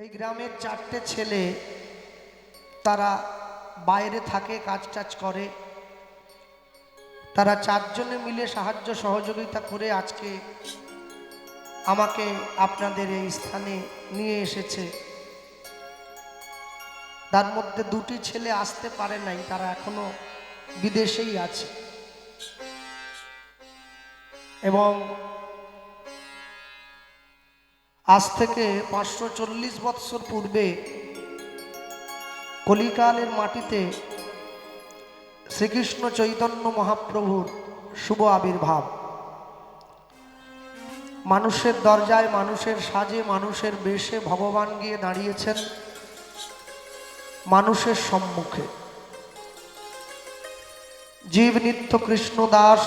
এই গ্রামের চারটে ছেলে তারা বাইরে থাকে, কাজ টাজ করে। তারা চারজনে মিলে সাহায্য সহযোগিতা করে আজকে আমাকে আপনাদের এই স্থানে নিয়ে এসেছে। তার মধ্যে দুটি ছেলে আসতে পারে নাই, তারা এখনো বিদেশেই আছে। এবং আজ থেকে 540 বৎসর পূর্বে কলিকালের মাটিতে শ্রীকৃষ্ণ চৈতন্য মহাপ্রভুর শুভ আবির্ভাব। মানুষের দরজায়, মানুষের সাজে, মানুষের বেশে ভগবান গিয়ে দাঁড়িয়েছেন মানুষের সম্মুখে। জীব নিত্য কৃষ্ণ দাস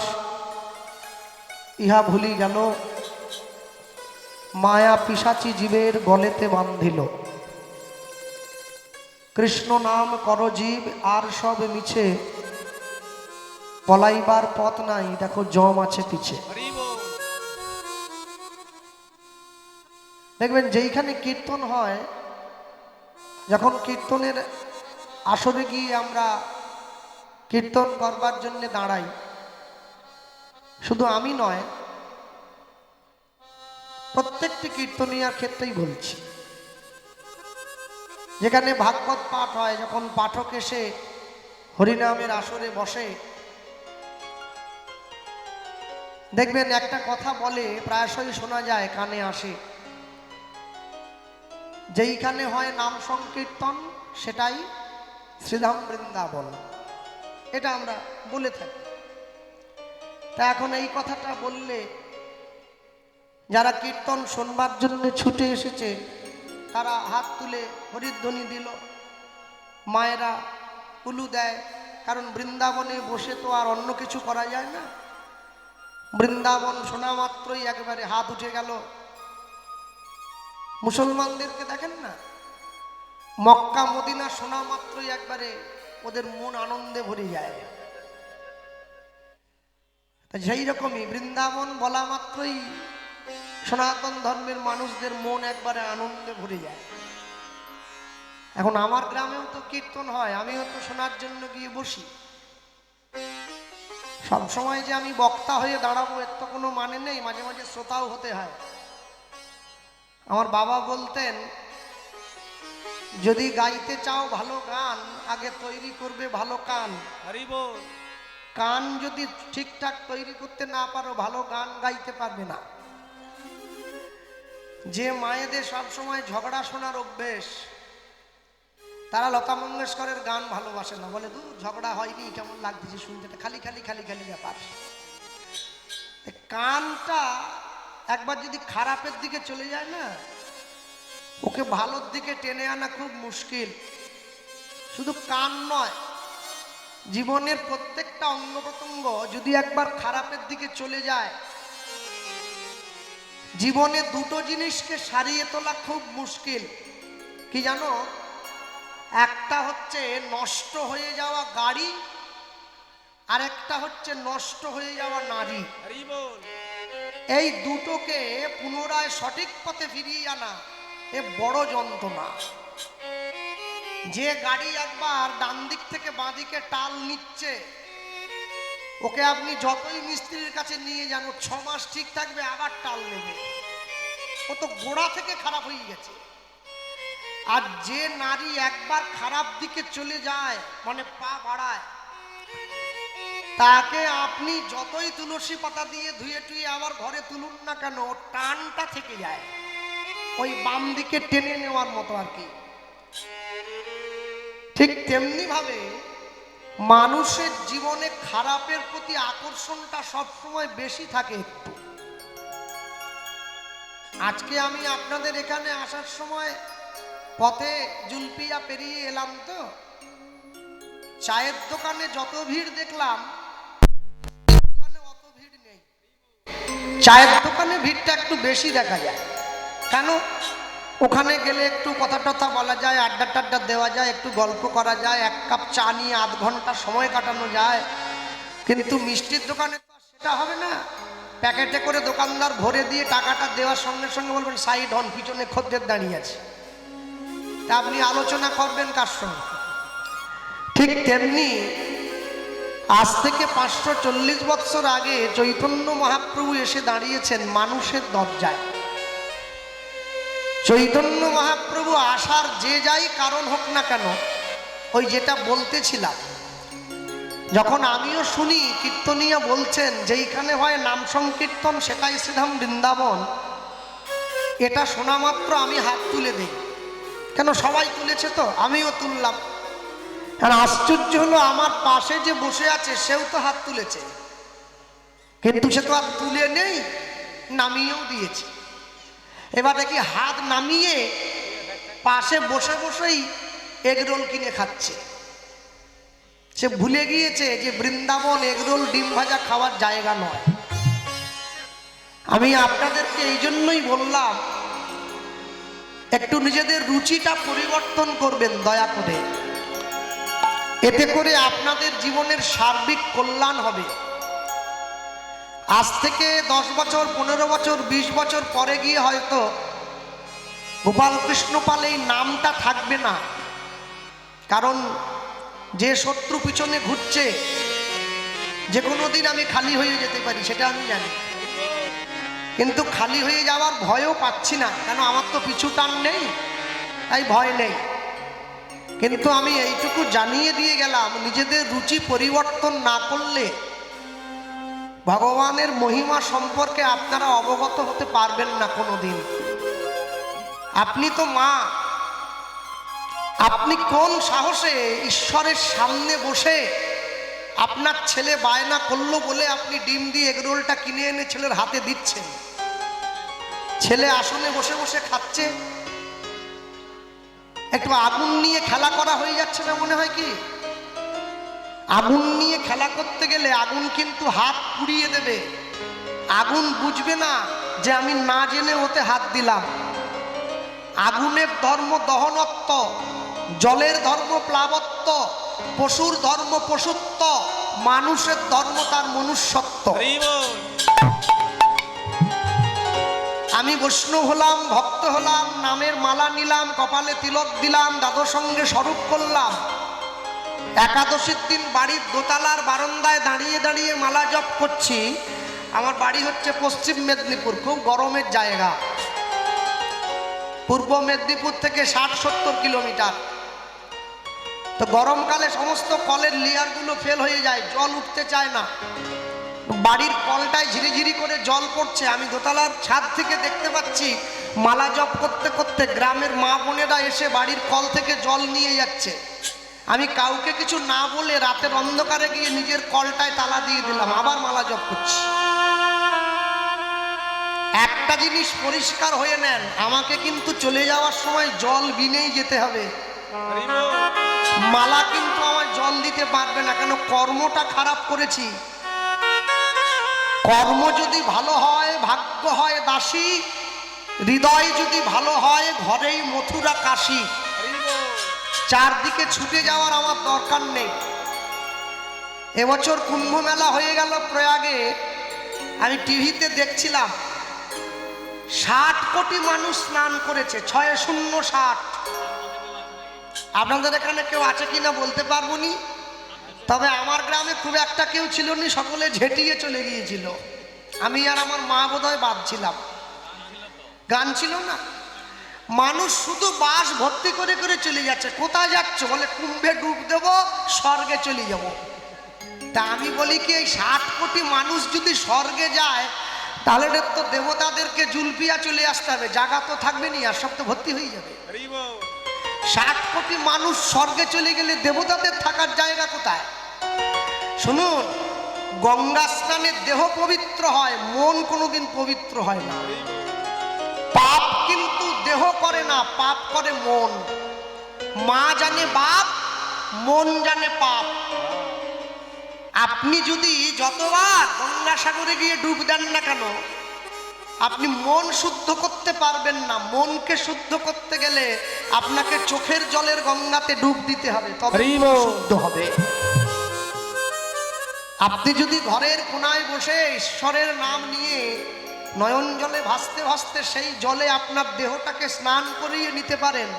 ইহা ভুলি গেল, মায়া পিশাচি জীবের গলেতে বান্ধিল। কৃষ্ণ নাম কর জীব আর সব মিছে, পলাইবার পথ নাই দেখো জম আছে পিছে। দেখবেন যেইখানে কীর্তন হয়, যখন কীর্তনের আসরে গিয়ে আমরা কীর্তন করবার জন্য দাঁড়াই, শুধু আমি নয়, প্রত্যেকটি কীর্তনিয়ার ক্ষেত্রেই বলছি। যেখানে ভাগবত পাঠ হয়, যখন পাঠক এসে হরিনামের আসরে বসে, দেখবেন একটা কথা বলে, প্রায়শই শোনা যায়, কানে আসে, যেইখানে হয় নাম সংকীর্তন সেটাই শ্রীধাম বৃন্দাবন। এটা আমরা বলে থাকি। তা এখন এই কথাটা বললে যারা কীর্তন শোনবার জন্য ছুটে এসেছে তারা হাত তুলে হরিধ্বনি দিল, মায়েরা উলু দেয়, কারণ বৃন্দাবনে বসে তো আর অন্য কিছু করা যায় না। বৃন্দাবন শোনা মাত্রই একেবারে হাত উঠে গেল। মুসলমানদেরকে দেখেন না, মক্কা মদিনা শোনা মাত্রই একবারে ওদের মন আনন্দে ভরে যায়। সেই রকমই বৃন্দাবন বলা মাত্রই সনাতন ধর্মের মানুষদের মন একবারে আনন্দে ভরে যায়। এখন আমার গ্রামেও তো কীর্তন হয়, আমিও তো শোনার জন্য গিয়ে বসি। সব সময় যে আমি বক্তা হয়ে দাঁড়াবো এর তো কোনো মানে নেই, মাঝে মাঝে শ্রোতাও হতে হয়। আমার বাবা বলতেন, যদি গাইতে চাও ভালো গান, আগে তৈরি করবে ভালো কান। কান যদি ঠিকঠাক তৈরি করতে না পারো, ভালো গান গাইতে পারবে না। যে মায়েদের সবসময় ঝগড়া শোনার অভ্যেস, তারা লতা মঙ্গেশকরের গান ভালোবাসে না, বলে দূর ঝগড়া হয়নি, কেমন লাগতেছে শুনতে, খালি খালি খালি খালি ব্যাপার। কানটা একবার যদি খারাপের দিকে চলে যায় না, ওকে ভালোর দিকে টেনে আনা খুব মুশকিল। শুধু কান নয়, জীবনের প্রত্যেকটা অঙ্গ প্রত্যঙ্গ যদি একবার খারাপের দিকে চলে যায়, জীবনে দুটো জিনিসকে সারিয়ে তোলা খুব মুশকিল। কি জানো? একটা হচ্ছে নষ্ট হয়ে যাওয়া গাড়ি, আর একটা হচ্ছে নষ্ট হয়ে যাওয়া নারী। এই দুটোকে পুনরায় সঠিক পথে ফিরিয়ে আনা এ বড় যন্ত্রণা। যে গাড়ি একবার ডান দিক থেকে বাঁ দিকে টাল নিচ্ছে, ওকে আপনি যতই মিস্ত্রির কাছে নিয়ে যান, 6 মাস ঠিক থাকবে, আবার টাল নেবে, ও তো গোড়া থেকে খারাপ হয়ে গেছে। আর যে নারী একবার খারাপ দিকে চলে যায়, মানে পা বাড়ায়, তাকে আপনি যতই তুলসী পাতা দিয়ে ধুয়ে টুয়ে আবার ঘরে তুলুন না কেন, টানটা থেকে যায়, ওই বাম দিকে টেনে নেওয়ার মতো আর কি। ঠিক তেমনি ভাবে মানুষের জীবনে খারাপের প্রতি আকর্ষণটা সবসময় বেশি থাকে একটু। আজকে আমি আপনাদের এখানে আসার সময় পথে জুলপিয়া পেরিয়ে এলাম, তো চায়ের দোকানে যত ভিড় দেখলাম, অত ভিড় নেই। চায়ের দোকানে ভিড়টা একটু বেশি দেখা যায়। কেন? ওখানে গেলে একটু কথা টথা বলা যায়, আড্ডা টাড্ডা দেওয়া যায়, একটু গল্প করা যায়, 1 কাপ চা নিয়ে আধ ঘন্টা সময় কাটানো যায়। কিন্তু মিষ্টির দোকানে তো সেটা হবে না। প্যাকেটে করে দোকানদার ভরে দিয়ে টাকাটা দেওয়ার সঙ্গে সঙ্গে বলবেন সাইড হন, পিছনে খদ্দের দাঁড়িয়ে আছে। তা আপনি আলোচনা করবেন কার সঙ্গে? ঠিক তেমনি আজ থেকে 540 বছর আগে চৈতন্য মহাপ্রভু এসে দাঁড়িয়েছেন মানুষের দরজায়। চৈতন্য মহাপ্রভু আসার যে যাই কারণ হোক না কেন, ওই যেটা বলতেছিলাম, যখন আমিও শুনি কীর্তনীয়া বলছেন যেইখানে হয় নাম সংকীর্তন সেটাই শ্রীধাম বৃন্দাবন, এটা শোনা মাত্র আমি হাত তুলে দিই। কেন, সবাই তুলেছে তো আমিও তুললাম। আর আশ্চর্য হলো, আমার পাশে যে বসে আছে সেও তো হাত তুলেছে, কিন্তু সে তো আর তুলে নেই, নামিয়েও দিয়েছে। এবার দেখি হাত নামিয়ে পাশে বসে বসেই এগরোল কিনে খাচ্ছে। সে ভুলে গিয়েছে যে বৃন্দাবন এগরোল ডিম ভাজা খাওয়ার জায়গা নয়। আমি আপনাদেরকে এই জন্যই বললাম, একটু নিজেদের রুচিটা পরিবর্তন করবেন দয়া করে, এতে করে আপনাদের জীবনের সার্বিক কল্যাণ হবে। আজ থেকে 10 বছর 15 বছর 20 বছর পরে গিয়ে হয়তো গোপালকৃষ্ণ পাল এই নামটা থাকবে না, কারণ যে শত্রু পিছনে ঘুরছে যে কোনো দিন আমি খালি হয়ে যেতে পারি, সেটা আমি জানি। কিন্তু খালি হয়ে যাওয়ার ভয়ও পাচ্ছি না, কেন আমার তো পিছু টান নেই, তাই ভয় নেই। কিন্তু আমি এইটুকু জানিয়ে দিয়ে গেলাম, নিজেদের রুচি পরিবর্তন না করলে ভগবানের মহিমা সম্পর্কে আপনারা অবগত হতে পারবেন না কোনোদিন। আপনি তো মা, আপনি কোন সাহসে ঈশ্বরের সামনে বসে আপনার ছেলে বায়না করলো বলে আপনি ডিম দিয়ে এগরোলটা কিনে এনে ছেলের হাতে দিচ্ছেন? ছেলে আসনে বসে বসে খাচ্ছে, একটু আগুন নিয়ে খেলা করা হয়ে যাচ্ছে না মনে হয়? কি আগুন নিয়ে খেলা করতে গেলে আগুন কিন্তু হাত পুড়িয়ে দেবে। আগুন বুঝবে না যে আমি না জেনে ওতে হাত দিলাম। আগুনের ধর্ম দহনত্ব, জলের ধর্ম প্লাবত্ব, পশুর ধর্ম পশুত্ব, মানুষের ধর্ম তার মনুষ্যত্ব। আমি বৈষ্ণব হলাম, ভক্ত হলাম, নামের মালা নিলাম, কপালে তিলক দিলাম, দাদর সঙ্গে স্বরূপ করলাম, একাদশীর দিন বাড়ির দোতলার বারান্দায় দাঁড়িয়ে দাঁড়িয়ে মালা জপ করছি। আমার বাড়ি হচ্ছে পশ্চিম মেদিনীপুর, খুব গরমের জায়গা। পূর্ব মেদিনীপুর থেকে 60-70 কিলোমিটার। তো গরমকালে সমস্ত কলের লেয়ারগুলো ফেল হয়ে যায়, জল উঠতে চায় না। বাড়ির কলটায় ঝিরিঝিরি করে জল পড়ছে, আমি দোতলার ছাদ থেকে দেখতে পাচ্ছি মালা জপ করতে করতে গ্রামের মা বোনেরা এসে বাড়ির কল থেকে জল নিয়ে যাচ্ছে। আমি কাউকে কিছু না বলে রাতের অন্ধকারে গিয়ে নিজের কলটায় তালা দিয়ে দিলাম, আবার মালা জপ করছি। একটা জিনিস পরিষ্কার হয়ে নেন, আমাকে কিন্তু চলে যাওয়ার সময় জল বিনেই যেতে হবে। মালা কিন্তু আমার জল দিতে পারবে না, কেন কর্মটা খারাপ করেছি। কর্ম যদি ভালো হয় ভাগ্য হয় দাসী, হৃদয় যদি ভালো হয় ঘরেই মথুরা কাশী। চারদিকে ছুটে যাওয়ার আমার দরকার নেই। এবছর কুম্ভ মেলা হয়ে গেল প্রয়াগে, আমি টিভিতে দেখছিলাম 60 কোটি মানুষ স্নান করেছে, 6060। আপনাদের এখানে কেউ আছে কিনা বলতে পারবো নি, তবে আমার গ্রামে খুব একটা কেউ ছিল না, সকলে ঝেঁটিয়ে চলে গিয়েছিল। আমি আর আমার মা বোধহয় বাদ ছিলাম। গান ছিল না, মানুষ শুধু বাস ভর্তি করে করে চলে যাচ্ছে। কোথায় যাচ্ছে বলে, কুম্ভে ডুব দেবো, স্বর্গে চলে যাব। তা আমি বলি কি, এই 60 কোটি মানুষ যদি স্বর্গে যায়, তাহলে তো দেবতাদেরকে জুলপিয়া চলে আসতে হবে, জায়গা তো থাকবে না, আর সব তো ভর্তি হয়ে যাবে। 60 কোটি মানুষ স্বর্গে চলে গেলে দেবতাদের থাকার জায়গা কোথায়? শুনুন, গঙ্গা স্নানের দেহ পবিত্র হয়, মন কোনোদিন পবিত্র হয় না। পাপ কিন্তু দেহ করে না, পাপ করে মন। মা জানে বাপ, মন জানে পাপ। আপনি যদি যতবার গঙ্গা সাগরে গিয়ে ডুব দেন না কেন, আপনি মন শুদ্ধ করতে পারবেন না। মনকে শুদ্ধ করতে গেলে আপনাকে চোখের জলের গঙ্গাতে ডুব দিতে হবে, তবে শুদ্ধ হবে। আপনি যদি ঘরের কোনায় বসে ঈশ্বরের নাম নিয়ে নয়ন জলে ভাসতে ভাসতে সেই জলে আপনার দেহটাকে স্নান করিয়ে নিতে পারেন,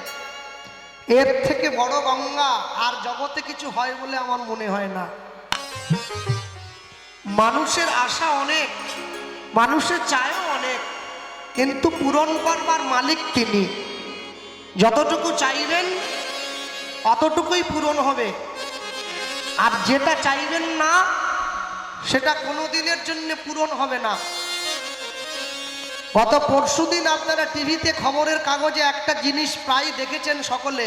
এর থেকে বড় গঙ্গা আর জগতে কিছু হয় বলে আমার মনে হয় না। মানুষের আশা অনেক, মানুষের চায়ও অনেক, কিন্তু পূরণ করবার মালিক তিনি। যতটুকু চাইবেন অতটুকুই পূরণ হবে, আর যেটা চাইবেন না সেটা কোনো দিনের জন্য পূরণ হবে না। গত পরশুদিন আপনারা টিভিতে খবরের কাগজে একটা জিনিস প্রায় দেখেছেন সকলে।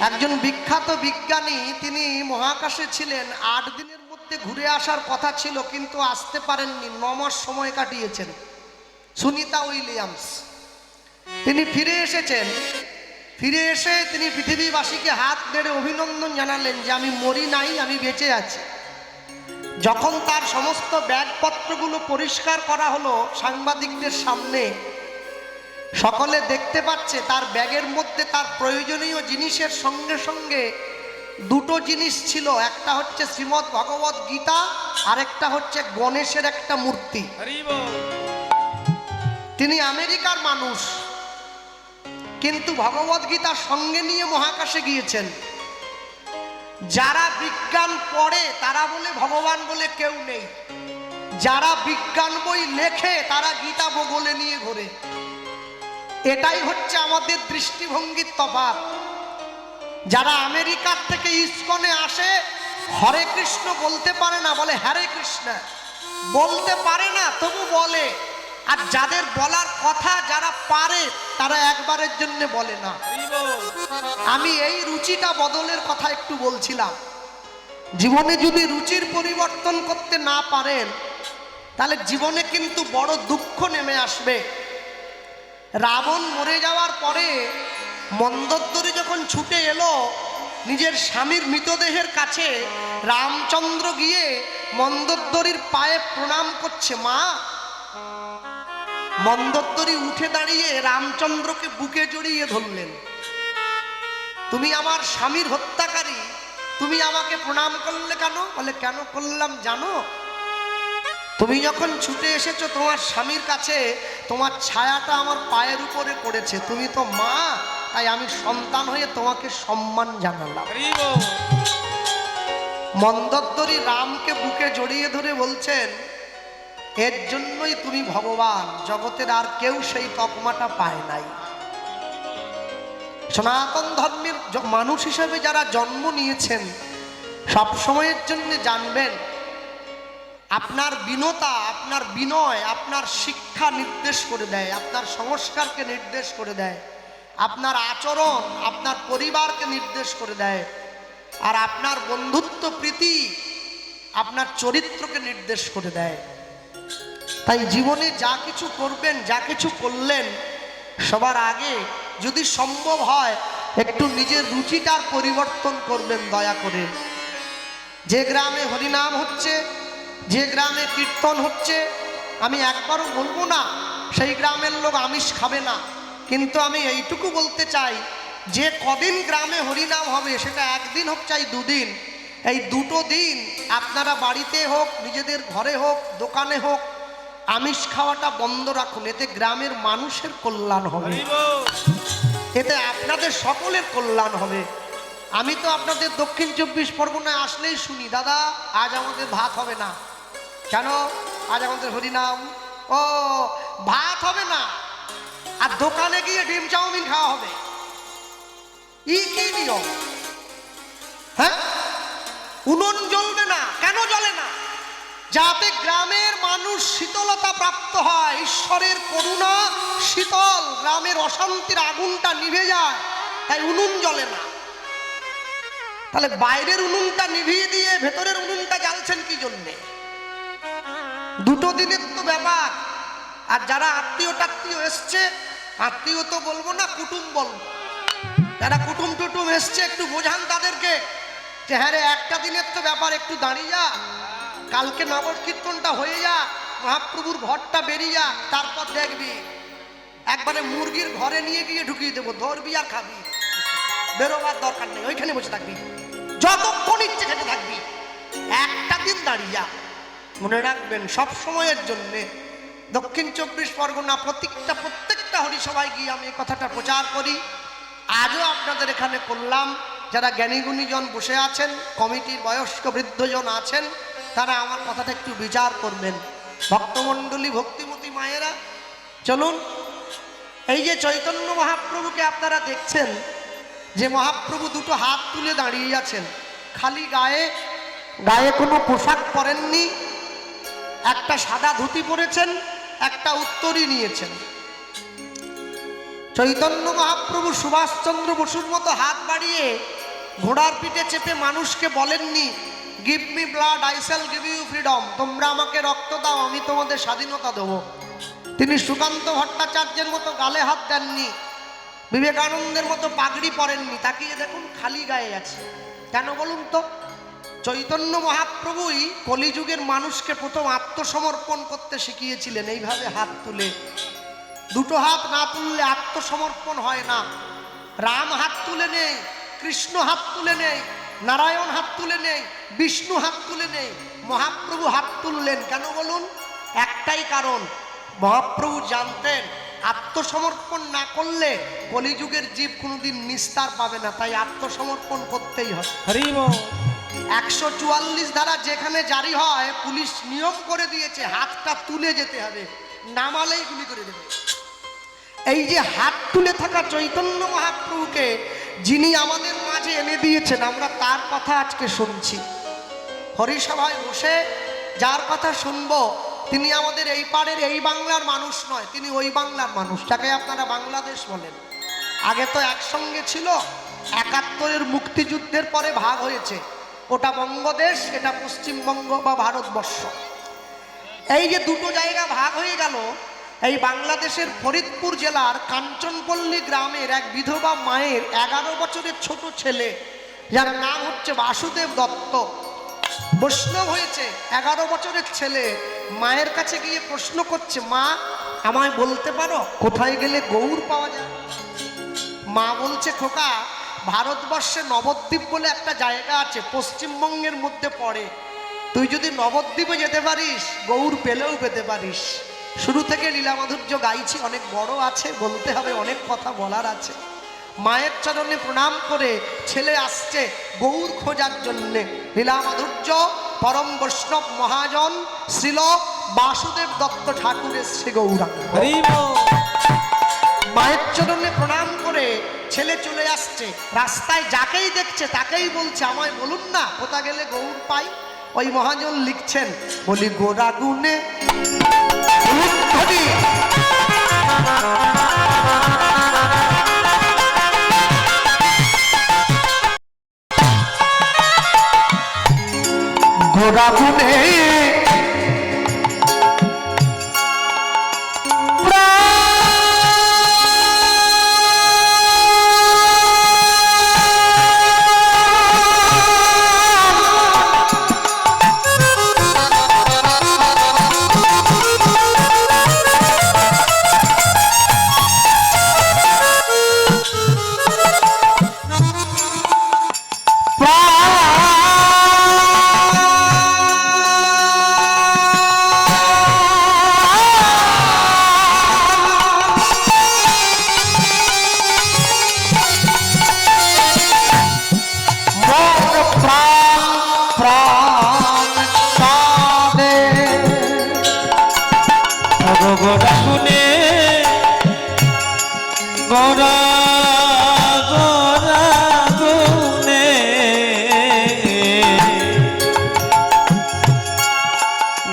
একজন বিখ্যাত বিজ্ঞানী, তিনি মহাকাশে ছিলেন, 8 দিনের মধ্যে ঘুরে আসার কথা ছিল কিন্তু আসতে পারেননি, 9 মাস সময় কাটিয়েছেন। সুনিতা উইলিয়ামস, তিনি ফিরে এসেছেন। ফিরে এসে তিনি পৃথিবীবাসীকে হাত নেড়ে অভিনন্দন জানালেন যে আমি মরি নাই, আমি বেঁচে আছি। যখন তার সমস্ত ব্যাগপত্রগুলো পরিষ্কার করা হলো সাংবাদিকদের সামনে, সকলে দেখতে পাচ্ছে তার ব্যাগের মধ্যে তার প্রয়োজনীয় জিনিসের সঙ্গে সঙ্গে দুটো জিনিস ছিল। একটা হচ্ছে শ্রীমদ্ ভগবত গীতা, আরেকটা হচ্ছে গণেশের একটা মূর্তি। তিনি আমেরিকার মানুষ, কিন্তু ভগবত গীতার সঙ্গে নিয়ে মহাকাশে গিয়েছেন। যারা বিজ্ঞান পড়ে তারা বলে ভগবান বলে কেউ নেই, যারা বিজ্ঞান বই লেখে তারা গীতা বলে নিয়ে ঘোরে। এটাই হচ্ছে আমাদের দৃষ্টিভঙ্গির তফাৎ। যারা আমেরিকার থেকে ইসকনে আসে, হরে কৃষ্ণ বলতে পারে না, বলে হরে কৃষ্ণ। বলতে পারে না তবু বলে, আর যাদের বলার কথা যারা পারে তারা একবারের জন্য বলে না। আমি এই রুচিটা বদলের কথা একটু বলছিলাম। জীবনে যদি রুচির পরিবর্তন করতে না পারেন তাহলে জীবনে কিন্তু বড় দুঃখ নেমে আসবে। রাবণ মরে যাওয়ার পরে মন্দোদরী যখন ছুটে এলো নিজের স্বামীর মৃতদেহের কাছে, রামচন্দ্র গিয়ে মন্দোদরীর পায়ে প্রণাম করছে, মা। মন্দোদরী উঠে দাঁড়িয়ে রামচন্দ্রকে বুকে জড়িয়ে ধরলেন। তুমি আমার স্বামীর হত্যাকারী, তুমি আমাকে প্রণাম করলে কেন? বলে কেন করলাম জানো? তুমি যখন ছুটে এসেছো তোমার স্বামীর কাছে, তোমার ছায়াটা আমার পায়ের উপরে পড়েছে, তুমি তো মা, তাই আমি সন্তান হয়ে তোমাকে সম্মান জানালাম। মন্দোদরী রামকে বুকে জড়িয়ে ধরে বলছেন, এর জন্যই তুমি ভগবান, জগতের আর কেউ সেই তকমাটা পায় নাই। সনাতন ধর্মের মানুষ হিসেবে যারা জন্ম নিয়েছেন সব সময়ের জন্য জানবেন, আপনার বিনতা, আপনার বিনয়, আপনার শিক্ষা নির্দেশ করে দেয়, আপনার সংস্কারকে নির্দেশ করে দেয়, আপনার আচরণ আপনার পরিবারকে নির্দেশ করে দেয়, আর আপনার বন্ধুত্ব প্রীতি আপনার চরিত্রকে নির্দেশ করে দেয়। তাই জীবনে যা কিছু করবেন, যা কিছু করলেন, সবার আগে যদি সম্ভব হয় একটু নিজের রুচিটার পরিবর্তন করবেন দয়া করে। যে গ্রামে হরিনাম হচ্ছে, যে গ্রামে কীর্তন হচ্ছে, আমি একবারও বলবো না সেই গ্রামের লোক আমিষ খাবে না, কিন্তু আমি এইটুকু বলতে চাই, যে কদিন গ্রামে হরিনাম হবে সেটা একদিন হোক চাই দুদিন, এই দুটো দিন আপনারা বাড়িতে হোক, নিজেদের ঘরে হোক, দোকানে হোক, আমিষ খাওয়াটা বন্ধ রাখুন। এতে গ্রামের মানুষের কল্যাণ হবে, এতে আপনাদের সকলের কল্যাণ হবে। আমি তো আপনাদের দক্ষিণ 24 পরগনায় আসলেই শুনি, দাদা আজ আমাদের ভাত হবে না। কেন? আজ আমাদের হরিনাম। ও, ভাত হবে না, আর দোকানে গিয়ে ডিম চাউমিন খাওয়া হবে। কি নিয়ম? হ্যাঁ, উনুন জ্বলবে না। কেন জ্বলে না? যাতে গ্রামের মানুষ শীতলতা প্রাপ্ত হয়, ঈশ্বরের করুণা শীতল, গ্রামের অশান্তির আগুনটা নিভে যায়, তাই উনুন জ্বলে না। তাহলে বাইরের উনুনটা নিভিয়ে দিয়ে ভেতরের উনুনটা জ্বালছেন কি জন্যে? দুটো দিনের তো ব্যাপার। আর যারা আত্মীয় টাত্মীয় এসছে, আত্মীয় তো বলবো না, কুটুম বলবো, যারা কুটুম টুটুম এসছে একটু বোঝান তাদেরকে যে হ্যাঁ রে, একটা দিনের তো ব্যাপার, একটু দাঁড়িয়ে যা, কালকে নগর কীর্তনটা হয়ে যা, মহাপ্রভুর ঘরটা বেরিয়ে যা, তারপর দেখবি একবারে মুরগির ঘরে নিয়ে গিয়ে ঢুকিয়ে দেবো, ধরবি আর খাবি, বেরোবার দরকার নেই, ওইখানে বসে থাকবি, যতক্ষণ ইচ্ছে খেতে থাকবি, একটা দিন দাঁড়িয়ে যা। মনে রাখবেন সব সময়ের জন্যে দক্ষিণ 24 পরগনা প্রত্যেকটা হরিসভায় গিয়ে আমি এই কথাটা প্রচার করি। আজও আপনাদের এখানে করলাম। যারা জ্ঞানীগুণীজন বসে আছেন, কমিটির বয়স্ক বৃদ্ধজন আছেন, তারা আমার কথাটা একটু বিচার করবেন। ভক্তমণ্ডলী, ভক্তিমতী মায়েরা, চলুন। এই যে চৈতন্য মহাপ্রভুকে আপনারা দেখছেন, যে মহাপ্রভু দুটো হাত তুলে দাঁড়িয়ে আছেন, খালি গায়ে গায়ে কোনো পোশাক পরেননি, একটা সাদা ধুতি পরেছেন, একটা উত্তরী নিয়েছেন। চৈতন্য মহাপ্রভু সুভাষচন্দ্র বসুর মতো হাত বাড়িয়ে ঘোড়ার পিঠে চেপে মানুষকে বলেননি, give me blood I shall give you freedom, তোমরা আমাকে রক্ত দাও, আমি তোমাদের স্বাধীনতা দেব। তিনি সুকান্ত ভট্টাচার্যের মতো গালে হাত দেননি, বিবেকানন্দের মতো পাগড়ি পরেননি। তাকিয়ে দেখুন, খালি গায়ে আছে। কেন বলুন তো? চৈতন্য মহাপ্রভুই কলিযুগের মানুষকে প্রথম আত্মসমর্পণ করতে শিখিয়েছিলেন, এইভাবে হাত তুলে। দুটো হাত না তুললে আত্মসমর্পণ হয় না। রাম হাত তুলে নেই, কৃষ্ণ হাত তুলে নেই, নারায়ণ হাত তুলে নেই, বিষ্ণু হাত তুলে নেই, মহাপ্রভু হাত তুললেন। কেন বলুন? একটাই কারণ, মহাপ্রভু জানতেন আত্মসমর্পণ না করলে কলিযুগের জীব কোনোদিন নিস্তার পাবে না, তাই আত্মসমর্পণ করতেই হয়। 144 ধারা যেখানে জারি হয়, পুলিশ নিয়ম করে দিয়েছে হাতটা তুলে যেতে হবে, নামালেই গুলি করে দেবে। এই যে হাত তুলে থাকা চৈতন্য মহাপ্রভুকে যিনি আমাদের মাঝে এনে দিয়েছেন, আমরা তার কথা আজকে শুনছি। হরিসভায় বসে যার কথা শুনবো, তিনি আমাদের এই পাড়ের এই বাংলার মানুষ নয়, তিনি ওই বাংলার মানুষ, যাকে আপনারা বাংলাদেশ বলেন। আগে তো একসঙ্গে ছিল, 71-এর মুক্তিযুদ্ধের পরে ভাগ হয়েছে, ওটা বঙ্গদেশ, এটা পশ্চিমবঙ্গ বা ভারতবর্ষ। এই যে দুটো জায়গা ভাগ হয়ে গেল, এই বাংলাদেশের ফরিদপুর জেলার কাঞ্চনপল্লী গ্রামের এক বিধবা মায়ের 11 বছরের ছোট ছেলে, যার নাম হচ্ছে বাসুদেব দত্ত, বৈষ্ণব হয়েছে। 11 বছরের ছেলে মায়ের কাছে গিয়ে প্রশ্ন করছে, মা আমায় বলতে পারো কোথায় গেলে গৌর পাওয়া যায়? মা বলছে, খোকা, ভারতবর্ষে নবদ্বীপ বলে একটা জায়গা আছে, পশ্চিমবঙ্গের মধ্যে পড়ে। তুই যদি নবদ্বীপে যেতে পারিস, গৌর পেলেও পেতে পারিস। শুরু থেকে লীলা মাধুর্য গাইছি, অনেক বড় আছে, বলতে হবে, অনেক কথা বলার আছে। মায়ের চরণে প্রণাম করে ছেলে আসছে গৌর খোঁজার জন্যে। লীলা মাধুর্য পরম বৈষ্ণব মহাজন শ্রীল বাসুদেব দত্ত ঠাকুরের শ্রী গৌরাঙ্গ। মায়ের চরণে প্রণাম করে ছেলে চলে আসছে, রাস্তায় যাকেই দেখছে তাকেই বলছে, আমায় বলুন না কোথা গেলে গৌর পাই? ওই মহাজন লিখছেন, বলি গোরা গুনে গোরা গুনে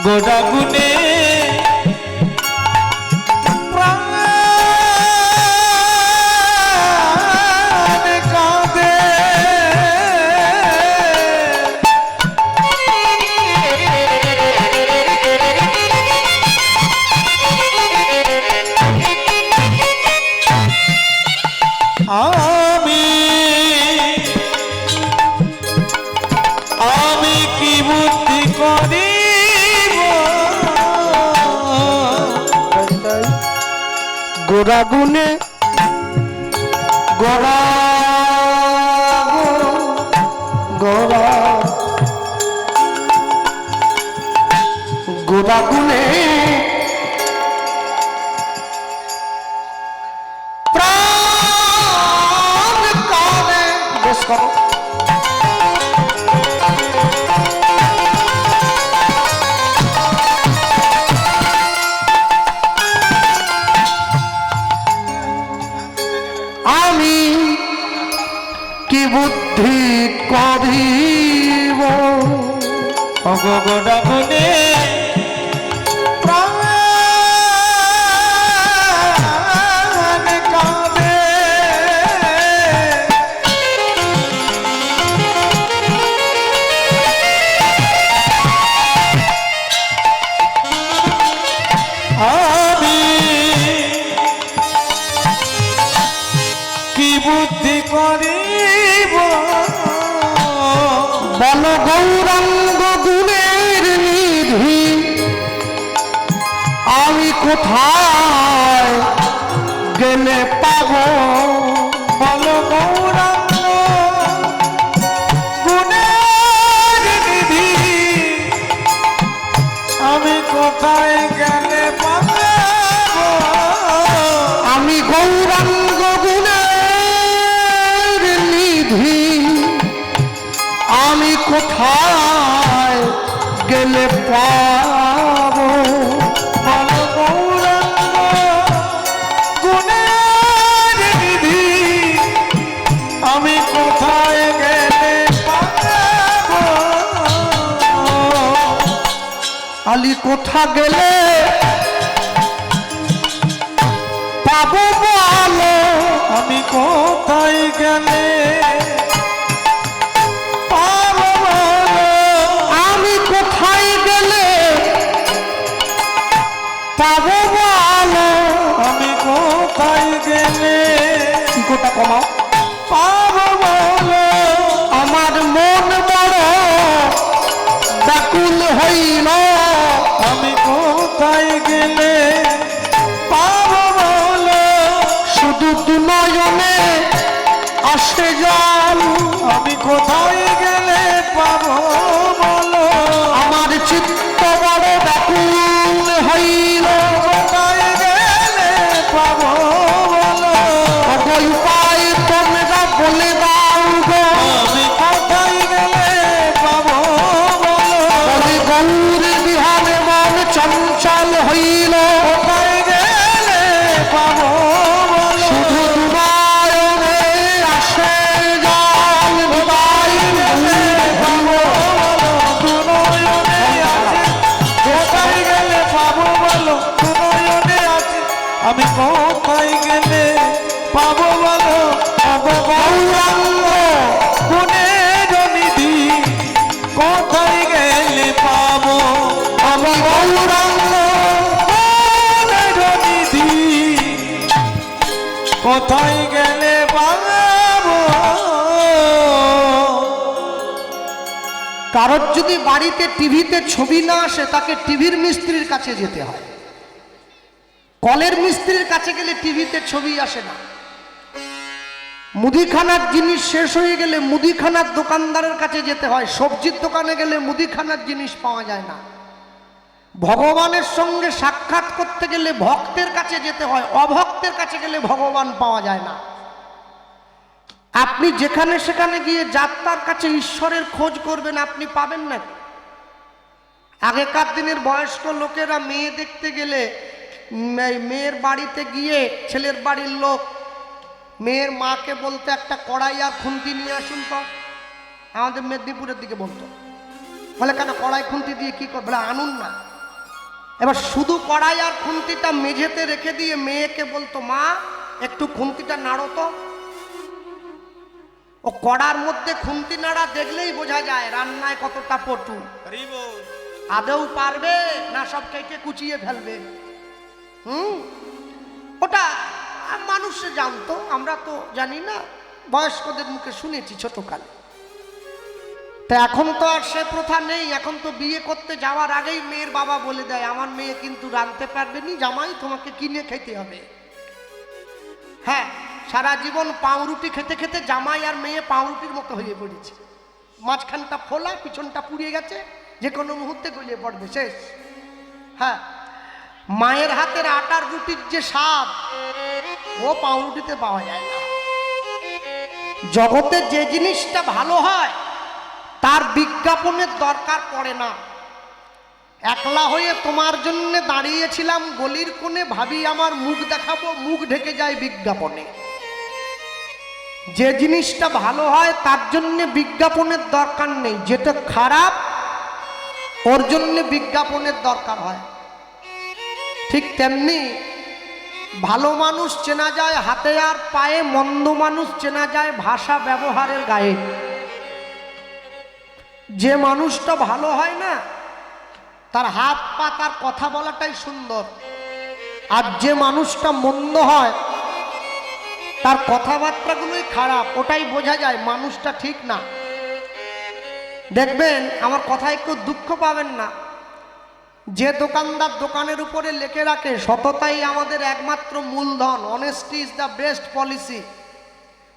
গোড়া গুনে আমি কি বুদ্ধি করি গোরা গুনে গোরা গোরা গোরা গুনে প্রাণ করো। আমি কি বুদ্ধি করিব ওগো গোড়া গুনে প্রাণ কাঁদে, আমি কি বুদ্ধি করিব বল গৌরাঙ্গ গুণের নিধি আমি কোথায় গেলে পাবো। বল গৌরাঙ্গ গুণের নিধি আমি কোথায় গেলে পাবো। আমি গৌরাঙ্গ গুণের নিধি আমি কোথায় গেলে পাবো। বল গৌরাঙ্গ গুণের নিধি আমি কোথায় গেলে পাবো। আলি কোথা গেলে পাবো বলো। আমি কোথায় গেলে পাবো বলো। আমি কোথায় গেলে পাবো বলো। আমি কোথায় গেলে ইকোটা কমাও। পাবো বলো। আমার মন বড় ব্যাকুল হইল আমি কোথায় গেলে পাবো বলো। শুধু দু নয়নে আসে জল। আমি কোথায় গেলে পাবো বলো। আমার চিত্ত বড় ব্যাকুল হইল কোথায় গেলে পাবো বলো। সকল উপায় তোমরা বলে দাও গো। আমি কোথায় গেলে পাবো বলো। বলে গৌর বিহারে মন চঞ্চল হইল কোথায় গেলে পাবো বলো। শুধু দুবায়নে আসে জল বিদায় গেলে পাবো বলো। দুনয়নে আছে কোথায় গেলে পাবো বলো। দুনয়নে আছে আমি কোথায় গেলে পাবো বলো। পাবো গৌরাঙ্গ গুণের নিধি কোথায় গেলে পাবো। আমি গৌরাঙ্গ গুণের নিধি কোথায় গেলে পাবো। কারোর যদি বাড়িতে টিভিতে ছবি না আসে তাকে টিভির মিস্ত্রির কাছে যেতে হয়। কলের মিস্ত্রির কাছে গেলে টিভিতে ছবি আসে না। মুদিখানার জিনিস শেষ হয়ে গেলে মুদিখানার দোকানদারের কাছে যেতে হয়। সবজির দোকানে গেলে মুদিখানার জিনিস পাওয়া যায় না। ভগবানের সঙ্গে সাক্ষাৎ করতে গেলে ভক্তের কাছে যেতে হয়। অভক্তের কাছে গেলে ভগবান পাওয়া যায় না। আপনি যেখানে সেখানে গিয়ে যাত্রার কাছে ঈশ্বরের খোঁজ করবেন, আপনি পাবেন না। আগেকার দিনের বয়স্ক লোকেরা মেয়ে দেখতে গেলে মেয়ের বাড়িতে গিয়ে ছেলের বাড়ির লোক মেয়ের মাকে বলতে একটা কড়াই আর খুন্তি নিয়ে আসুন তো। আমাদের মেদিনীপুরের দিকে বলতো, বলে কেন কড়াই খুন্তি দিয়ে কি করবে, বলে আনুন না। এবার শুধু কড়াই আর খুন্তিটা মেঝেতে রেখে দিয়ে মেয়েকে বলতো, মা একটু খুন্তিটা নাড়ো তো। ও কড়ার মধ্যে খুন্তি নাড়া দেখলেই বোঝা যায় রান্নায় কতটা পটু। আদৌ পারবে না সব কেটে কুচিয়ে ফেলবে। ওটা মানুষ জানতো, আমরা তো জানি না, বয়স্কদের মুখে শুনেছি ছোটকালে। তা এখন তো আর সে প্রথা নেই। এখন তো বিয়ে করতে যাওয়ার আগেই মেয়ের বাবা বলে দেয়, আমার মেয়ে কিন্তু রাঁধতে পারবে নি, জামাই তোমাকে কিনে খেতে হবে। হ্যাঁ, সারা জীবন পাউরুটি খেতে খেতে জামাই আর মেয়ে পাউরুটির মতো হয়ে পড়েছে। মাঝখানটা ফোলা, পিছনটা পুড়িয়ে গেছে, যে কোনো মুহূর্তে গলিয়ে পড়বে, শেষ। হ্যাঁ, মায়ের হাতের আটার রুটির যে স্বাদ ও পাউরুটিতে পাওয়া যায় না। জগতে যে জিনিসটা ভালো হয় তার বিজ্ঞাপনের দরকার পড়ে না। একলা হয়ে তোমার জন্য দাঁড়িয়েছিলাম গলির কোণে, ভাবি আমার মুখ দেখাবো, মুখ ঢেকে যায় বিজ্ঞাপনে। যে জিনিসটা ভালো হয় তার জন্য বিজ্ঞাপনের দরকার নেই, যেটা খারাপ ওর জন্য বিজ্ঞাপনের দরকার হয়। ঠিক তেমনি ভালো মানুষ চেনা যায় হাতে আর পায়ে, মন্দ মানুষ চেনা যায় ভাষা ব্যবহারের গায়ে। যে মানুষটা ভালো হয় না তার হাত পা তার কথা বলাটাই সুন্দর, আর যে মানুষটা মন্দ হয় তার কথাবার্তাগুলোই খারাপ, ওটাই বোঝা যায় মানুষটা ঠিক না। দেখবেন, আমার কথায় কেউ দুঃখ পাবেন না, যে দোকানদার দোকানের উপরে লিখে রাখে সততাই আমাদের একমাত্র মূলধন, honesty is the best policy,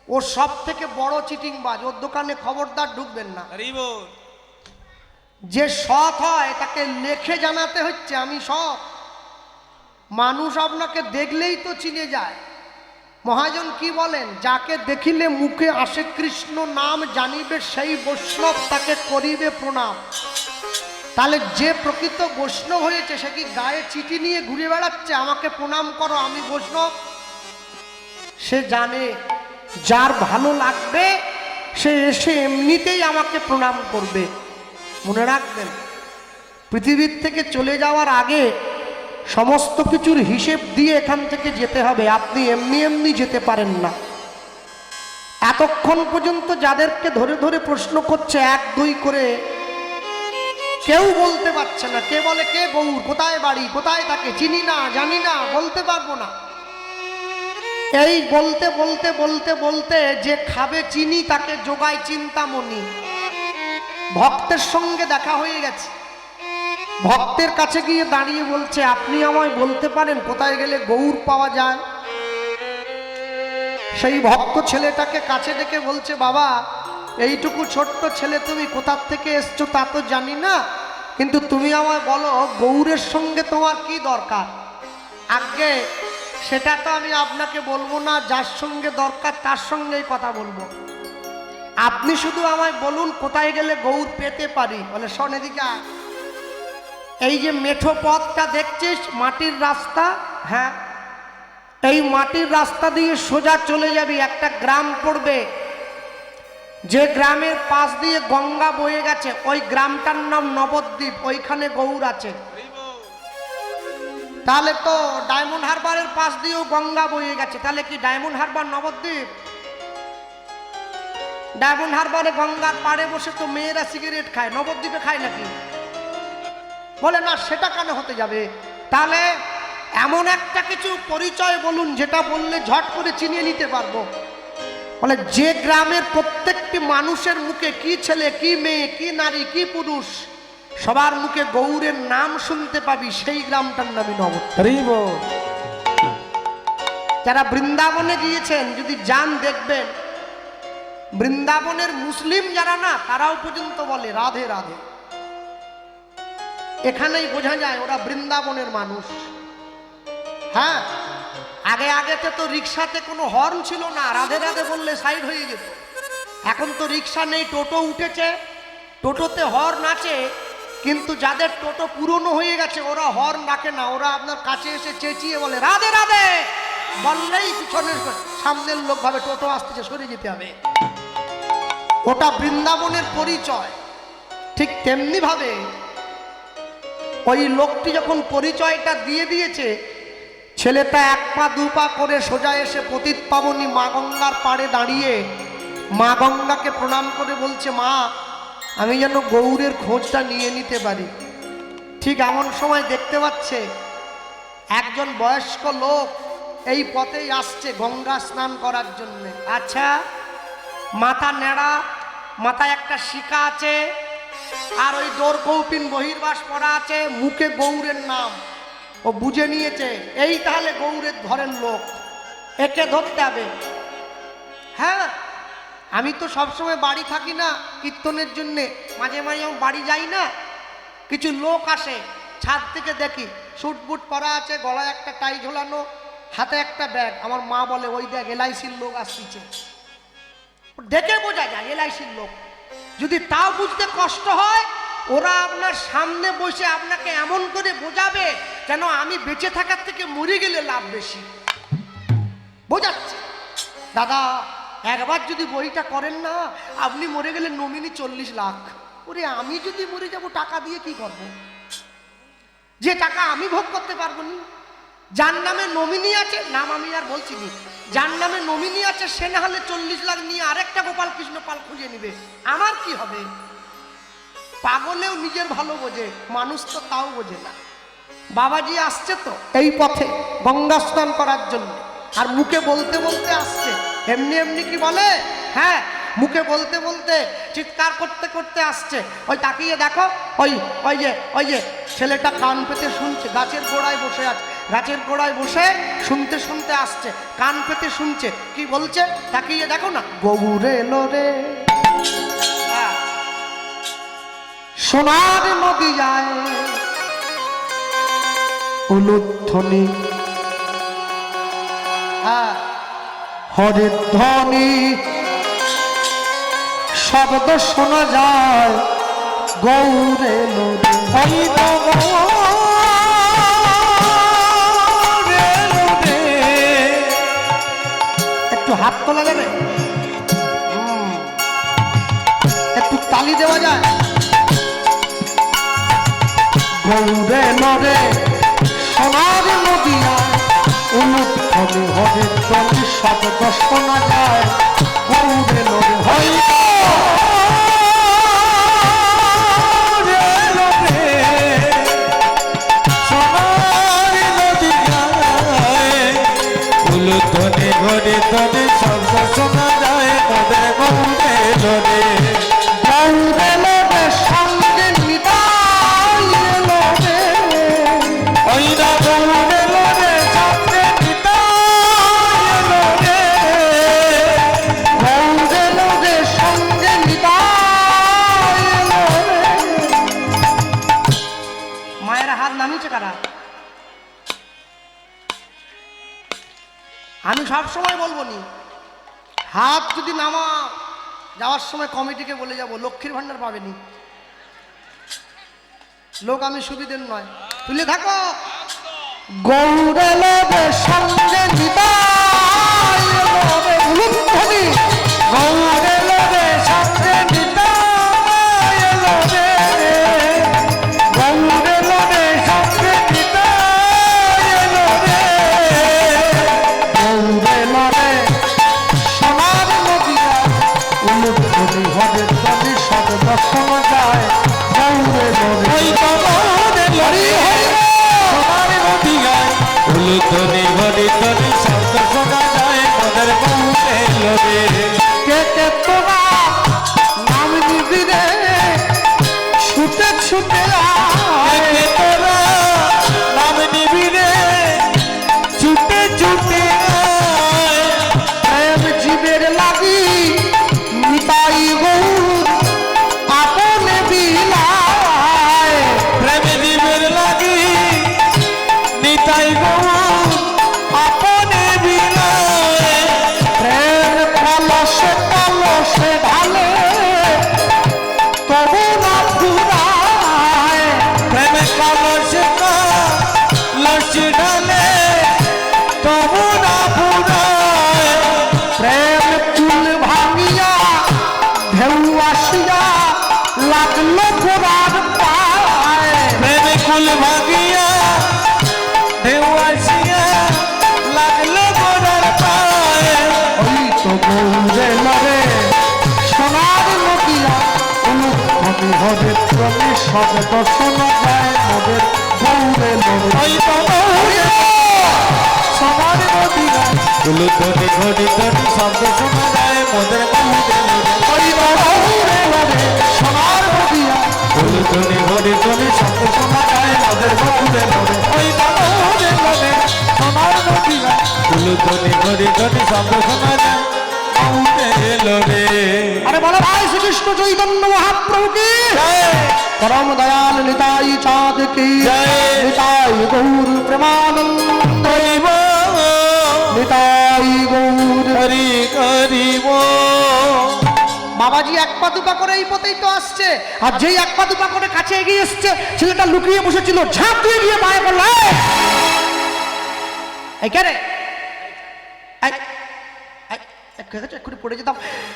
ও সব থেকে বড় চিটিংবাজ, ওর দোকানে খবরদার ঢুকবেন না। যে সৎ হয় তাকে লেখে জানাতে হচ্ছে আমি সৎ, মানুষ আপনাকে দেখলেই তো চিনে যায়। মহাজন কি বলেন, যাকে দেখিলে মুখে আসে কৃষ্ণ নাম, জানিবে সেই বৈষ্ণব তাকে করিবে প্রণাম। তাহলে যে প্রকৃত বৈষ্ণব হয়েছে সে কি গায়ে চিঠি নিয়ে ঘুরে বেড়াচ্ছে আমাকে প্রণাম করো আমি বৈষ্ণব? সে জানে যার ভালো লাগবে সে এসে এমনিতেই আমাকে প্রণাম করবে। মনে রাখবেন, পৃথিবীর থেকে চলে যাওয়ার আগে সমস্ত কিছুর হিসেব দিয়ে এখান থেকে যেতে হবে, আপনি এমনি এমনি যেতে পারেন না। এতক্ষণ পর্যন্ত যাদেরকে ধরে ধরে প্রশ্ন করছে এক দুই করে, কেউ বলতে পারছে না। কে বলে কে গৌর, কোথায় বাড়ি, কোথায় থাকে, চিনি না, জানি না, বলতে পারবো না। এই বলতে বলতে বলতে বলতে যে খাবে চিনি তাকে যোগায় চিন্তামণি। ভক্তের সঙ্গে দেখা হয়ে গেছে, ভক্তের কাছে গিয়ে দাঁড়িয়ে বলছে আপনি আমায় বলতে পারেন কোথায় গেলে গৌর পাওয়া যায়? সেই ভক্ত ছেলেটাকে কাছে ডেকে বলছে বাবা, এইটুকু ছোট্ট ছেলে, তুমি কোথার থেকে এসছো তা তো জানি না, কিন্তু তুমি আমায় বলো গৌরের সঙ্গে তোমার কি দরকার? আগে সেটা তো আমি আপনাকে বলবো না, যার সঙ্গে দরকার তার সঙ্গেই কথা বলবো। আপনি শুধু আমায় বলুন কোথায় গেলে গৌর পেতে পারি। বলে শোন এদিকে আয়, এই যে মেঠো পথটা দেখছিস, মাটির রাস্তা, হ্যাঁ এই মাটির রাস্তা দিয়ে সোজা চলে যাবি, একটা গ্রাম পড়বে, যে গ্রামের পাশ দিয়ে গঙ্গা বয়ে গেছে ওই গ্রামটার নাম নবদ্বীপ, ওইখানে গৌর আছে। তাহলে তো ডায়মন্ড হারবারের পাশ দিয়েও গঙ্গা বয়ে গেছে, তাহলে কি ডায়মন্ড হারবার নবদ্বীপ? ডায়মন্ড হারবারে গঙ্গার পাড়ে বসে তো মেয়েরা সিগারেট খায়, নবদ্বীপে খায় নাকি? বলে না, সেটা কেন হতে যাবে? তাহলে এমন একটা কিছু পরিচয় বলুন যেটা বললে ঝট করে চিনিয়ে নিতে পারবো। বলে যে গ্রামের প্রত্যেকটি মানুষের মুখে, কি ছেলে কি মেয়ে কি নারী কি পুরুষ, সবার মুখে গৌরের নাম শুনতে পাবি, সেই গ্রামটার নামই নবদ্বীপ। যারা বৃন্দাবনে গিয়েছেন যদি যান দেখবেন, বৃন্দাবনের মুসলিম যারা না তারাও পর্যন্ত বলে রাধে রাধে। এখানেই বোঝা যায় ওরা বৃন্দাবনের মানুষ। হ্যাঁ, আগে আগেতে তো রিক্সাতে কোনো হর্ন ছিল না, রাধে রাধে বললে সাইড হয়ে যেত। এখন তো রিক্সা নেই, টোটো উঠেছে, টোটোতে হর্ন আছে, কিন্তু যাদের টোটো পুরনো হয়ে গেছে ওরা হর্ন রাখে না, ওরা আপনার কাছে এসে চেঁচিয়ে বলে রাধে রাধে, বললেই পিছনের সামনের লোক ভাবে টোটো আসতেছে সরে যেতে হবে। ওটা বৃন্দাবনের পরিচয়। ঠিক তেমনি ভাবে ওই লোকটি যখন পরিচয়টা দিয়ে দিয়েছে, ছেলেটা এক পা দু পা করে সোজা এসে পতিত পাবনী মা গঙ্গার পাড়ে দাঁড়িয়ে মা গঙ্গাকে প্রণাম করে বলছে, মা আমি যেন গৌরের খোঁজটা নিয়ে নিতে পারি। ঠিক এমন সময় দেখতে পাচ্ছে একজন বয়স্ক লোক এই পথেই আসছে গঙ্গা স্নান করার জন্য। আচ্ছা, মাথা নেড়া, মাথায় একটা শিকা আছে, আর ওই দোর কৌপিন বহির্বাস পরা আছে, মুখে গৌরের নাম। ও বুঝে নিয়েছে এই তাহলে গৌরের ঘরের লোক, একে ধরতে হবে। হ্যাঁ, আমি তো সবসময় বাড়ি থাকি না কীর্তনের জন্যে, মাঝে মাঝে আমি বাড়ি যাই না, কিছু লোক আসে, ছাদ থেকে দেখি স্যুট বুট পরা আছে, গলায় একটা টাই ঝোলানো, হাতে একটা ব্যাগ। আমার মা বলে ওই দেখ LICর লোক আসছে। দেখে বোঝা যায় এলআইসির লোক। যদি তাও বুঝতে কষ্ট হয়, ওরা আপনার সামনে বসে আপনাকে এমন করে বোঝাবে যেন আমি বেঁচে থাকার থেকে মরে গেলে লাভ বেশি। বোঝাচ্ছে, দাদা একবার যদি বইটা করেন না, আপনি মরে গেলে নমিনি 40 লাখ। ওরে আমি যদি মরে যাব টাকা দিয়ে কি করব? যে টাকা আমি ভোগ করতে পারবো না। যার নামে নমিনি আছে, নাম আমি আর বলছি নি, যার নামে নমিনি আছে সে না হলে 40 লাখ নিয়ে আরেকটা গোপাল কৃষ্ণ পাল খুঁজে নিবে, আমার কি হবে? পাগলেও নিজের ভালো বোঝে, মানুষ তো তাও বোঝে না। বাবাজি আসছে তো এই পথে গঙ্গা স্নান করার জন্য, আর মুখে বলতে বলতে আসছে। এমনি এমনি কি বলে? হ্যাঁ, মুখে বলতে বলতে চিৎকার করতে করতে আসছে। ওই তাকিয়ে দেখো, ওই ওই যে ছেলেটা কান পেতে শুনছে, গাছের গোড়ায় বসে আছে, গাছের গোড়ায় বসে শুনতে শুনতে আসছে, কান পেতে শুনছে। কি বলছে তাকিয়ে দেখো না, গৌরে এলো রে, সোনার নদী যায় উলুধ্বনি, হরির ধ্বনি শব্দ শোনা যায় গৌরে নদী। একটু হাত তোলা যাবে, একটু তালি দেওয়া যায়। গৌরে নদে সোনার নদিয়া অনুধ্বনি, হরির ধ্বনি শব্দ শোনা যায় গৌরে নদে। হয় ধ্বনি ঘরে ধ্বনি শব্দ শোনা যায় নদে গৌরে নদে। গৌরে নদে সঙ্গে নিতাই এলো রে, ওই না গৌরে নদে সঙ্গে নিতাই এলো রে। গৌরে নদে সঙ্গে নিতাই এলো রে। মায়ের হাত নামিয়েছে কারা? আমি সব সময় বলবো নি, হাত যদি নামা যাওয়ার সময় কমিটিকে বলে যাব লক্ষ্মীর ভান্ডার পাবেনি। লোক আমি সুবিধের নয়, তুলে থাকো। গৌরে লোকে সঙ্গে নিতাই এলো রে, উলুধ্বনি গৌরে নদে সঙ্গে নিতাই এলো রে। গৌরে নদে সঙ্গে নিতাই এলো রে। গৌরে নদে সোনার নদিয়া উলুধ্বনি, হরির ধ্বনি শব্দ শোনা যায় গৌরে নদে। ওই তো গৌরে নদে সোনার নদিয়ায় উলুধ্বনি হরি ধ্বনি শব্দ শোনা যায় নদের গৌরে নদে। কে কে তোরা নাম নিবি রে, ছুটে ছুটে আয়। কে তোরা নাম নিবি রে, ছুটে ছুটে আয়। প্রেম জীবের লাগি নিতাই গৌর আপনে বিলায়। প্রেম জীবের লাগি নিতাই গৌর আপনে বিলায়। প্রেম কলসে কলসে ঢালে তবু না ফুরায়। প্রেম কলসে কলসে ঢালে তবু না ফুরায়। প্রেম চুল ভাঙিয়া ঢেউ আসিয়া লাগলো গোড়ার পায়। প্রেম কুল ভাগিয়া ঢেউ আসিয়া লাগলো গোড়ার পায়। ওই তো গৌরে লরে সোনার নদিয়া উলুধ্বনি, হরির ধ্বনি শব্দ শোনা যায় মোদের গৌরে লরে। ওই তো গৌরে সোনার নদিয়া উলুধ্বনি ঘড়ি ধ্বনি শব্দ শোনা যায় মোদের গৌরে নদে। ওই তো গৌরে লরে সোনার নদিয়া উলুধ্বনি ঘড়ি ধ্বনি শব্দ শোনা যায় মোদের গৌরে নদে। ওই তো গৌরে নদে সোনার নদিয়া উলুধ্বনি ঘড়ি ধ্বনি শব্দ শোনা যায় গৌরে নদে। আরে বলো ভাই শ্রীকৃষ্ণ চৈতন্য মহাপ্রভু কি জয়। পরম দয়াল নিতাই চাঁদ কি জয়। নিতাই গৌর প্রেমানন্দ, হরিব নিতাই গৌর হরি হরিব। বাবাজি এক পা দুপা করে এই পথেই তো আসছে, আর যেই এক পা দুপা করে কাছে এগিয়ে এসছে, ছেলেটা লুকিয়ে বসেছিল, ঝাঁপ দিয়ে গিয়ে পায়ে পড়ল। এই কে রে? এক্ষুনি পড়ে যেতাম।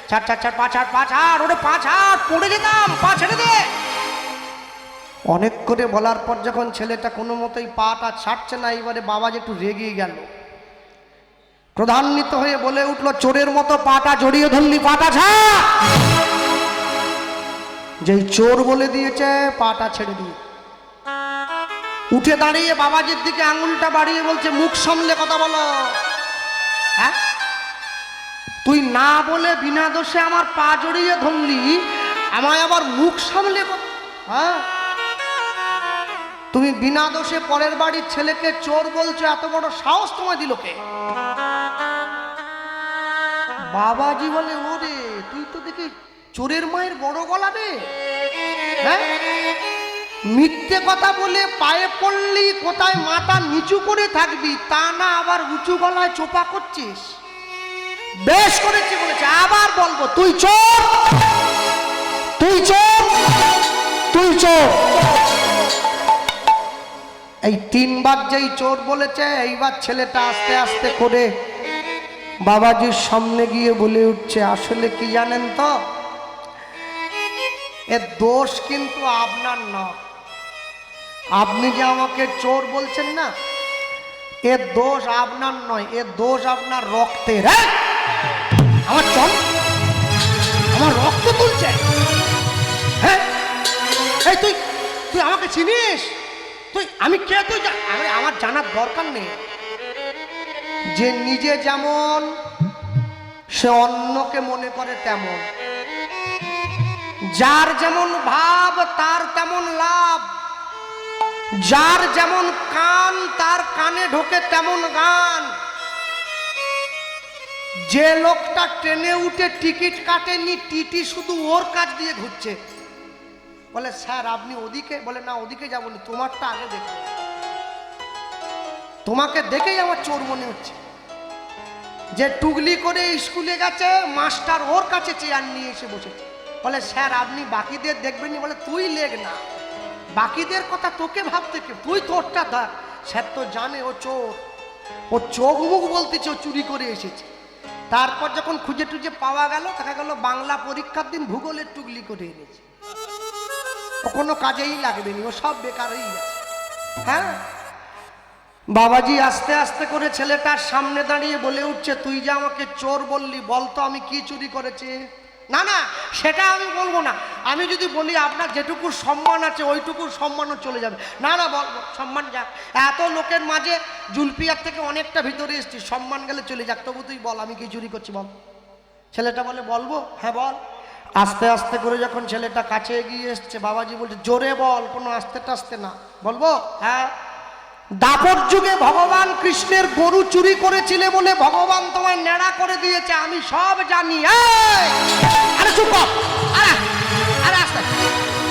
ছাড় ছাড় ছাড়, পা ছাড়, পা ছাড়, ওরে পা ছাড়, পড়ে যেতাম, পা ছেড়ে দে। অনেক করে বলার পর যখন ছেলেটা কোনো মতোই পাটা ছাড়ছে না, এবারে বাবাজি একটু রেগে গেল, ক্রোধান্বিত হয়ে বলে উঠল, চোরের মতো পাটা জড়িয়ে ধরলি, পাটা ছাড়। যেই চোর বলে দিয়েছে, পাটা ছেড়ে দিয়ে উঠে দাঁড়িয়ে বাবাজির দিকে আঙুলটা বাড়িয়ে বলছে, মুখ সামলে কথা বলো। হ্যাঁ, তুই না বলে বিনা দোষে আমার পা জড়িয়ে ধরলি, আমায় আবার মুখ সামলে? হ্যাঁ, তুমি বিনা দোষে পরের বাড়ির ছেলেকে চোর বলছো, এত বড় সাহস তোমায় দিল কে? বাবাজি বলে, ওরে তুই তো দেখি চোরের মায়ের বড় গলা রে। হ্যাঁ, মিথ্যে কথা বলে পায়ে পড়লি, কোথায় মাথা নিচু করে থাকবি, তা না আবার উঁচু গলায় চোপা করছিস। বেশ করেছি বলেছে, আবার বলবো, তুই চোর, তুই চোর, তুই চোর। এই তিনবার যেই চোর বলেছে, এইবার ছেলেটা আস্তে আস্তে করে বাবাজির সামনে গিয়ে বলে উঠছে, আসলে কি জানেন তো, এর দোষ কিন্তু আপনার না। আপনি যে আমাকে চোর বলছেন না, এর দোষ আপনার নয়, এর দোষ আপনার রক্তের। আমার চল, আমার রক্ত তুলছে। হ্যাঁ, এই তুই তুই আমাকে চিনিস? তুই, আমি কে তুই? আমার জানার দরকার নেই। যে নিজে যেমন, সে অন্যকে মনে করে তেমন। যার যেমন ভাব, তার তেমন লাভ। যার যেমন কান, তার কানে ঢোকে তেমন গান। যে লোকটা ট্রেনে উঠে টিকিট কাটেনি, টিটি শুধু ওর কাজ দিয়ে ঘুরছে, বলে স্যার আপনি ওদিকে, বলে না ওদিকে যাবো না, তোমারটা আগে দেখো, তোমাকে দেখেই আমার চোর মনে হচ্ছে। যে টুগলি করে স্কুলে গেছে, মাস্টার ওর কাছে চেয়ার নিয়ে এসে বসেছে, বলে স্যার আপনি বাকিদের দেখবেন, বলে তুই লেখ না, বাকিদের কথা তোকে ভাবতে কে, তুই তোরটা দেখ। স্যার তো জানে ও চোর, ও চোখ মুখ বলতেছে ও চুরি করে এসেছে। তারপর যখন খুঁজে টুজে পাওয়া গেল, দেখা গেল বাংলা পরীক্ষার দিন ভূগোলের টুগলি করে এনেছে। ও কোনো কাজেই লাগবে না, ও সব বেকারই আছে। হ্যাঁ, বাবাজি আস্তে আস্তে করে ছেলেটার সামনে দাঁড়িয়ে বলে উঠছে, তুই যে আমাকে চোর বললি, বলতো আমি কি চুরি করেছি? না না, সেটা আমি বলবো না। আমি যদি বলি আপনার যেটুকু সম্মান আছে, ওইটুকু সম্মানও চলে যাবে। না না, বলবো, সম্মান যাক। এত লোকের মাঝে জুলপিয়ার থেকে অনেকটা ভিতরে এসছি, সম্মান গেলে চলে যাক, তবু তুই বল আমি কি চুরি করছি, বল। ছেলেটা বলে, বলবো। হ্যাঁ বল। আস্তে আস্তে করে যখন ছেলেটা কাছে এগিয়ে এসছে, বাবাজি বলছে, জোরে বল, কোনো আস্তে টাস্তে না। বলবো? হ্যাঁ। দাপর যুগে ভগবান কৃষ্ণের গরু চুরি করেছিলে বলে ভগবান তোমায় নেড়া করে দিয়েছে, আমি সব জানি। আরে চুপ কর, আরে আস্তে,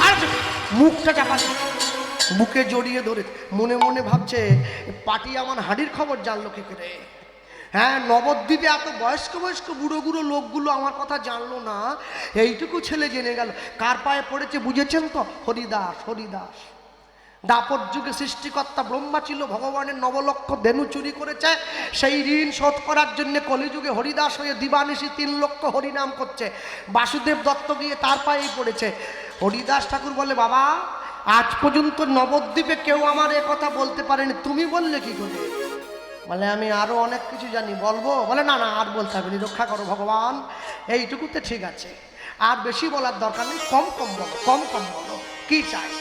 আরে মুখটা চাপা, বুকে জড়িয়ে ধরে মনে মনে ভাবছে, পাটি আমার হাড়ির খবর জানলো কি করে? হ্যাঁ, নবদ্বীপে এত বয়স্ক বয়স্ক বুড়ো বুড়ো লোকগুলো আমার কথা জানলো না, এইটুকু ছেলে জেনে গেল। কার পায়ে পড়েছে বুঝেছেন তো? হরিদাস। হরিদাস দাপর যুগে সৃষ্টিকর্তা ব্রহ্মা ছিল, ভগবানের নবলক্ষ ধেনু চুরি করেছে, সেই ঋণ শোধ করার জন্য কলিযুগে হরিদাস হয়ে দিবানিশি 3 লক্ষ হরিনাম করছে। বাসুদেব দত্ত গিয়ে তার পায়েই পড়েছে। হরিদাস ঠাকুর বলে, বাবা আজ পর্যন্ত নবদ্বীপে কেউ আমার এ কথা বলতে পারেনি, তুমি বললে কি করে? বলে, আমি আরো অনেক কিছু জানি, বলবো? বলে, না না, আর বলতে হবে না, রক্ষা করো ভগবান, এইটুকুতে ঠিক আছে, আর বেশি বলার দরকার নেই, কম কম বলো, কম কম বলো। কি চাই?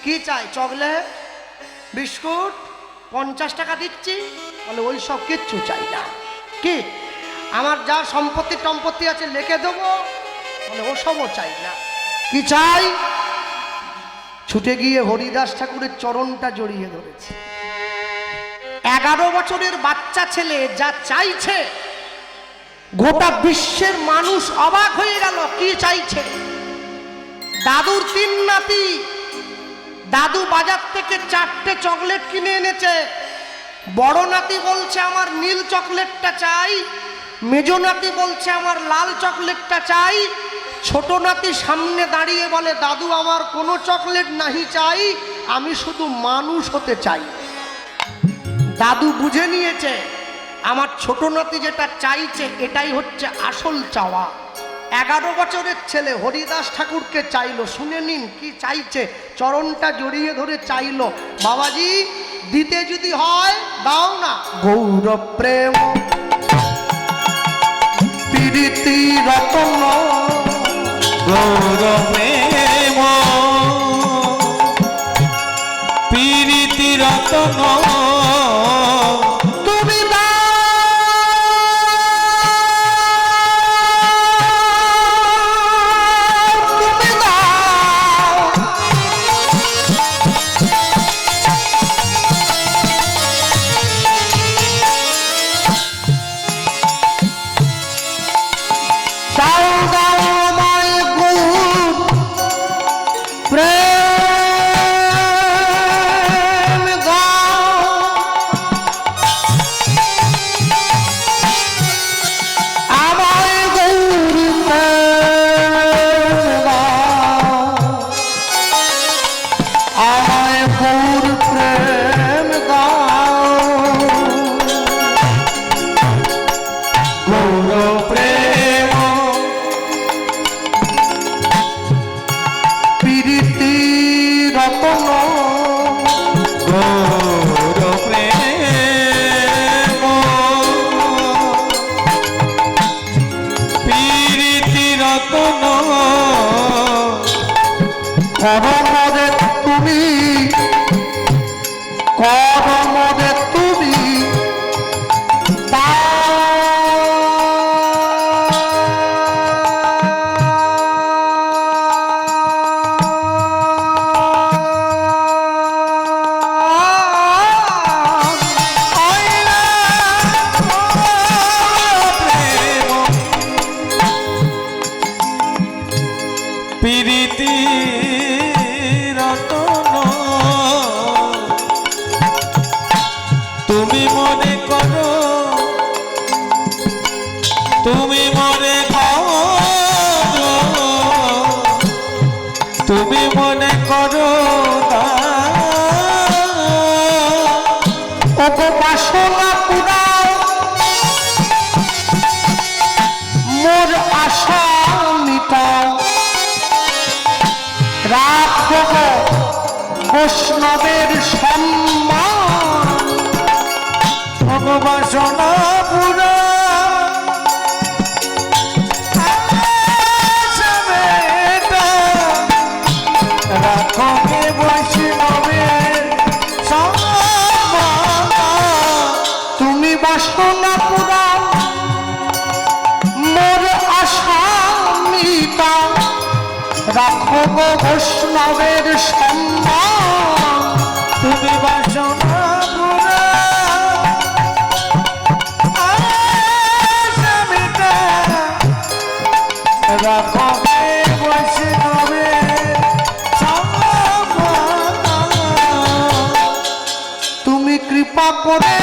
কি চাই? চকলেট, বিস্কুট, 50 টাকা দিচ্ছি। বলে, ওই সব কিচ্ছু চাই না। কি? আমার যা সম্পত্তি টম্পত্তি আছে লিখে দেবো। বলে, ওসবও চাই না। কি চাই? ছুটে গিয়ে হরিদাস ঠাকুরের চরণটা জড়িয়ে ধরেছে। 11 বছরের বাচ্চা ছেলে যা চাইছে, গোটা বিশ্বের মানুষ অবাক হয়ে গেল। কি চাইছে? দাদুর 3 নাতি, দাদু বাজার থেকে 4টে চকলেট কিনে এনেছে। বড় নাতি বলছে আমার নীল চকলেটটা চাই, মেজো নাতি বলছে আমার লাল চকলেটটা চাই, ছোট নাতি সামনে দাঁড়িয়ে বলে, দাদু আমার কোনো চকলেট নাহি চাই, আমি শুধু মানুষ হতে চাই। দাদু বুঝে নিয়েছে আমার ছোট নাতি যেটা চাইছে এটাই হচ্ছে আসল চাওয়া। 11 বছরের ছেলে হরিদাস ঠাকুরকে চাইলো, শুনে নিন কি চাইছে, চরণটা জড়িয়ে ধরে চাইলো, বাবাজি দিতে যদি হয় দাও না, গৌর প্রেম প্রীতি রতন, গৌর প্রেম প্রীতি রতন, তুমি করমদে তুমি, করমদে তুমি প্রীতি রতন, তুমি মনে করো, তুমি মনে করো, তুমি মনে করো না, ওগো বাসনা পুরাও মোর আশা মিটাও, রাখো বৈষ্ণবের সম্মান, ভগবাসনা পুরা রাখো বৈষ্ণবের সম্মান, তুমি বাসনা পুরাও মোর আশা মিটাও, রাখো গো বৈষ্ণবের সম্মান, তুমি বাসনা পুরা আশা মিটা, রাখো বৈষ্ণবের সম্মান, তুমি কৃপা করে